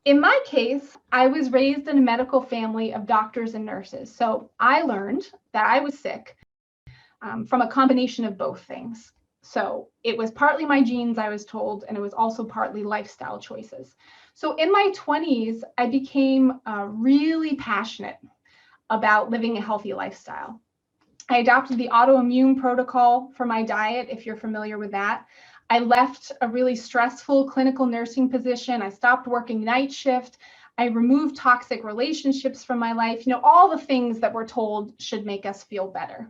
In my case, I was raised in a medical family of doctors and nurses. So I learned that I was sick from a combination of both things. So it was partly my genes, I was told, and it was also partly lifestyle choices. So in my 20s, I became really passionate about living a healthy lifestyle. I adopted the autoimmune protocol for my diet, if you're familiar with that. I left a really stressful clinical nursing position. I stopped working night shift. I removed toxic relationships from my life. You know, all the things that we're told should make us feel better.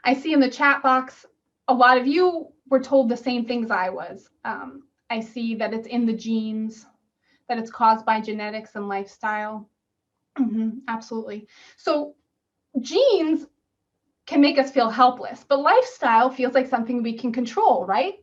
I see in the chat box, a lot of you were told the same things I was. I see that it's in the genes, that it's caused by genetics and lifestyle. Absolutely. So genes can make us feel helpless, but lifestyle feels like something we can control, right?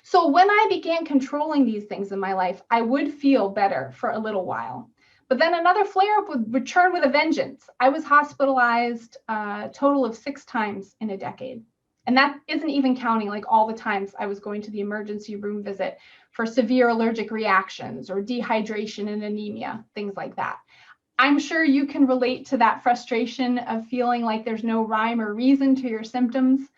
So when I began controlling these things in my life, I would feel better for a little while. But then another flare up would return with a vengeance. I was hospitalized a total of 6 times in a decade. And that isn't even counting like all the times I was going to the emergency room visit for severe allergic reactions or dehydration and anemia, things like that. I'm sure you can relate to that frustration of feeling like there's no rhyme or reason to your symptoms.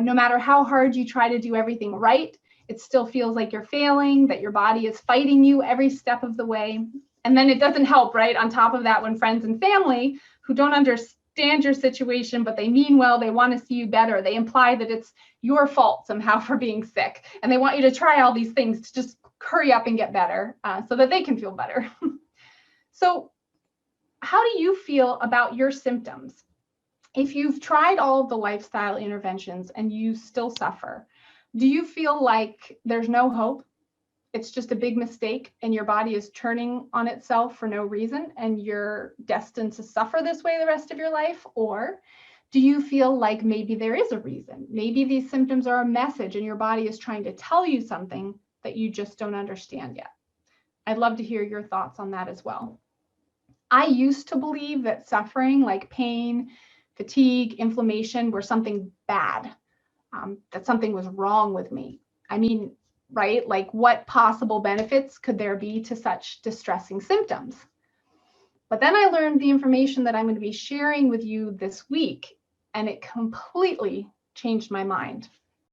No matter how hard you try to do everything right, it still feels like you're failing, that your body is fighting you every step of the way. And then it doesn't help, right? On top of that, when friends and family who don't understand your situation, but they mean well, they want to see you better, they imply that it's your fault somehow for being sick. And they want you to try all these things to just hurry up and get better so that they can feel better. So how do you feel about your symptoms? If you've tried all of the lifestyle interventions and you still suffer, do you feel like there's no hope? It's just a big mistake and your body is turning on itself for no reason and you're destined to suffer this way the rest of your life? Or do you feel like maybe there is a reason? Maybe these symptoms are a message and your body is trying to tell you something that you just don't understand yet. I'd love to hear your thoughts on that as well. I used to believe that suffering like pain, fatigue, inflammation were something bad, that something was wrong with me. I mean, right? Like what possible benefits could there be to such distressing symptoms? But then I learned the information that I'm going to be sharing with you this week, and it completely changed my mind.